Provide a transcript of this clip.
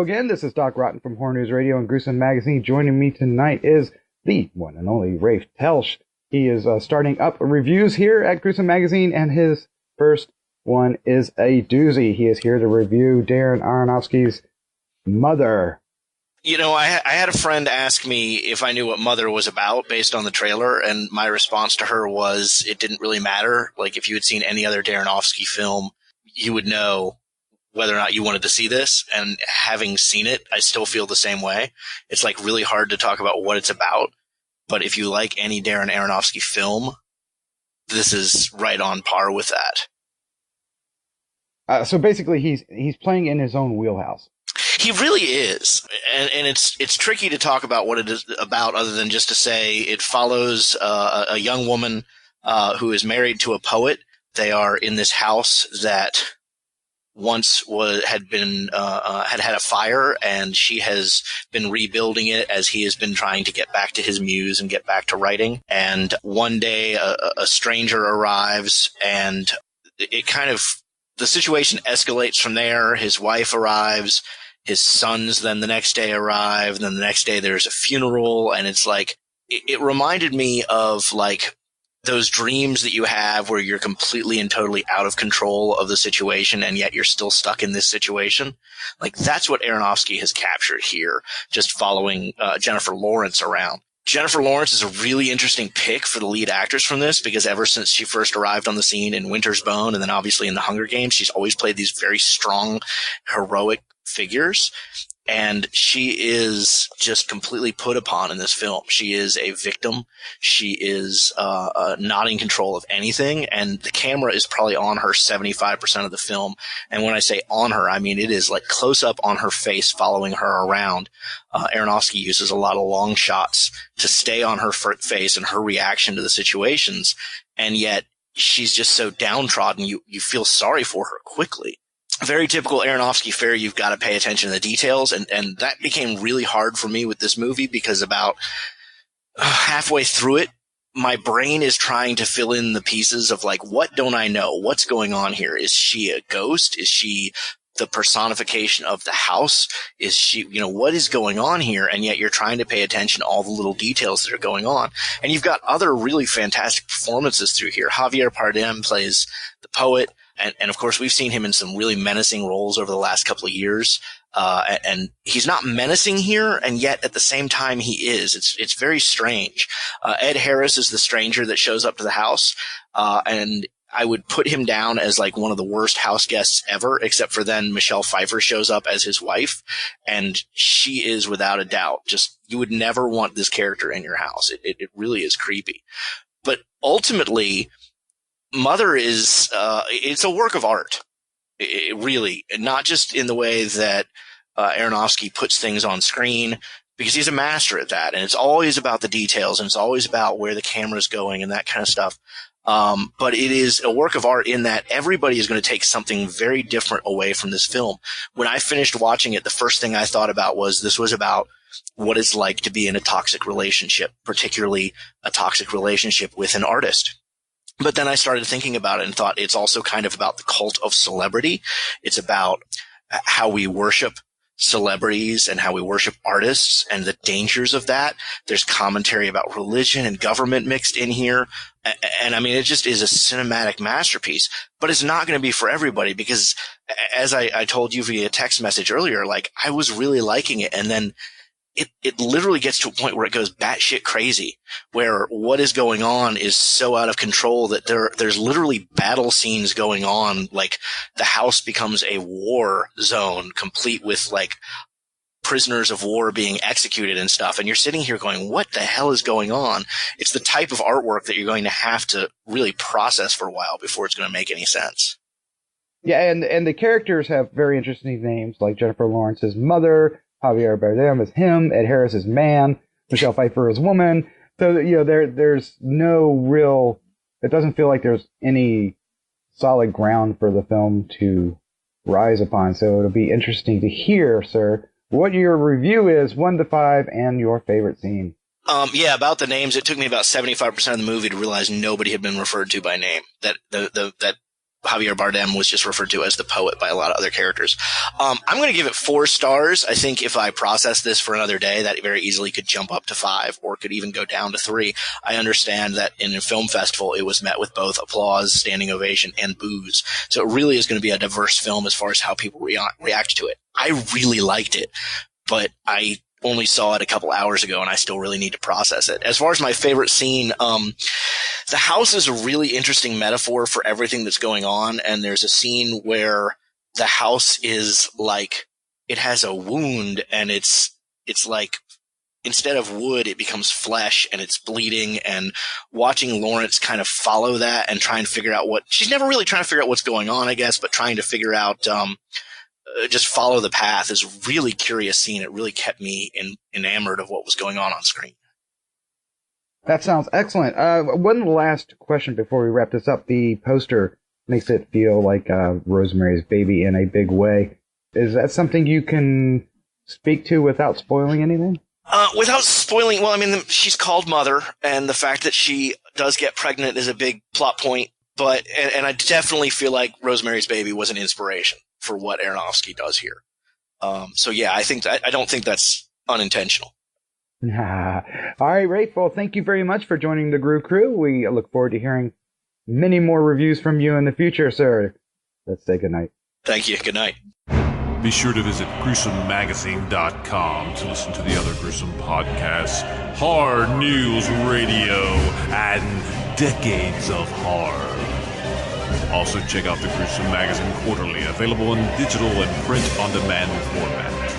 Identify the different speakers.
Speaker 1: again. This is Doc Rotten from Horror News Radio and Gruesome Magazine. Joining me tonight is the one and only Rafe Telsch. He is starting up reviews here at Gruesome Magazine, and his first one is a doozy. He is here to review Darren Aronofsky's Mother.
Speaker 2: You know, I had a friend ask me if I knew what Mother was about based on the trailer, and my response to her was it didn't really matter. Like, if you had seen any other Darren Aronofsky film, you would know whether or not you wanted to see this. And having seen it, I still feel the same way. It's like really hard to talk about what it's about. But if you like any Darren Aronofsky film, this is right on par with that.
Speaker 1: So basically, he's playing in his own wheelhouse.
Speaker 2: He really is, and it's tricky to talk about what it is about other than just to say it follows a young woman who is married to a poet. They are in this house that once had a fire, and she has been rebuilding it as he has been trying to get back to his muse and get back to writing. And one day a stranger arrives, and it kind of the situation escalates from there. His wife arrives. His sons then the next day arrive, and then the next day there's a funeral, and it's like, it reminded me of like those dreams that you have where you're completely and totally out of control of the situation, and yet you're still stuck in this situation. Like, that's what Aronofsky has captured here, just following Jennifer Lawrence around. Jennifer Lawrence is a really interesting pick for the lead actress from this, because ever since she first arrived on the scene in Winter's Bone and then obviously in The Hunger Games, she's always played these very strong, heroic figures. And she is just completely put upon in this film. She is a victim. She is not in control of anything. And the camera is probably on her 75% of the film. And when I say on her, I mean it is like close up on her face, following her around. Aronofsky uses a lot of long shots to stay on her face and her reaction to the situations. And yet she's just so downtrodden, you feel sorry for her quickly. Very typical Aronofsky fare, you've got to pay attention to the details, and that became really hard for me with this movie, because about halfway through it, my brain is trying to fill in the pieces of like, what don't I know? What's going on here? Is she a ghost? Is she the personification of the house? Is she, what is going on here? And yet you're trying to pay attention to all the little details that are going on. And you've got other really fantastic performances through here. Javier Bardem plays the poet. And of course, we've seen him in some really menacing roles over the last couple of years. And he's not menacing here, and yet at the same time he is. It's very strange. Ed Harris is the stranger that shows up to the house. And I would put him down as like one of the worst house guests ever, except for then Michelle Pfieffer shows up as his wife. And she is without a doubt just, you would never want this character in your house. It really is creepy. But ultimately, Mother is, it's a work of art. It really, not just in the way that Aronofsky puts things on screen, because he's a master at that. And it's always about the details, and it's always about where the camera's going and that kind of stuff. But it is a work of art in that everybody is going to take something very different away from this film. When I finished watching it, the first thing I thought about was this was about what it's like to be in a toxic relationship, particularly a toxic relationship with an artist. But then I started thinking about it and thought it's also kind of about the cult of celebrity. It's about how we worship celebrities and how we worship artists and the dangers of that. There's commentary about religion and government mixed in here. And I mean, it just is a cinematic masterpiece, but it's not going to be for everybody, because as I told you via text message earlier, like, I was really liking it. And then it literally gets to a point where it goes batshit crazy, where what is going on is so out of control that there's literally battle scenes going on. Like, the house becomes a war zone, complete with like prisoners of war being executed and stuff. And you're sitting here going, what the hell is going on? It's the type of artwork that you're going to have to really process for a while before it's going to make any sense.
Speaker 1: Yeah, and the characters have very interesting names, like Jennifer Lawrence's mother, Javier Bardem is him, Ed Harris is man, Michelle Pfieffer is woman. So, there's no real, it doesn't feel like there's any solid ground for the film to rise upon. So it'll be interesting to hear, sir, what your review is, 1 to 5, and your favorite scene.
Speaker 2: Yeah, about the names, it took me about 75% of the movie to realize nobody had been referred to by name. That Javier Bardem was just referred to as the poet by a lot of other characters. I'm going to give it 4 stars. I think if I process this for another day, that very easily could jump up to 5 or could even go down to 3. I understand that in a film festival, it was met with both applause, standing ovation, and boos. So it really is going to be a diverse film as far as how people react to it. I really liked it, but I only saw it a couple hours ago and I still really need to process it. As far as my favorite scene, the house is a really interesting metaphor for everything that's going on. And there's a scene where the house is like, it has a wound and it's like, instead of wood, it becomes flesh and it's bleeding, and watching Lawrence kind of follow that and try and figure out she's never really trying to figure out what's going on, I guess, but trying to figure out, just follow the path is a really curious scene. It really kept me enamored of what was going on screen.
Speaker 1: That sounds excellent. One last question before we wrap this up. The poster makes it feel like Rosemary's Baby in a big way. Is that something you can speak to without spoiling anything?
Speaker 2: Without spoiling, well, I mean, she's called Mother, and the fact that she does get pregnant is a big plot point. But and I definitely feel like Rosemary's Baby was an inspiration for what Aronofsky does here. So yeah, I don't think that's unintentional.
Speaker 1: All right, Rafe. Well, thank you very much for joining the Grue-Crew. We look forward to hearing many more reviews from you in the future, sir. Let's say goodnight.
Speaker 2: Thank you. Good night.
Speaker 3: Be sure to visit GruesomeMagazine.com to listen to the other Gruesome podcasts, Hard News Radio, and Decades of Horror. Also check out the Gruesome Magazine Quarterly, available in digital and print-on-demand format.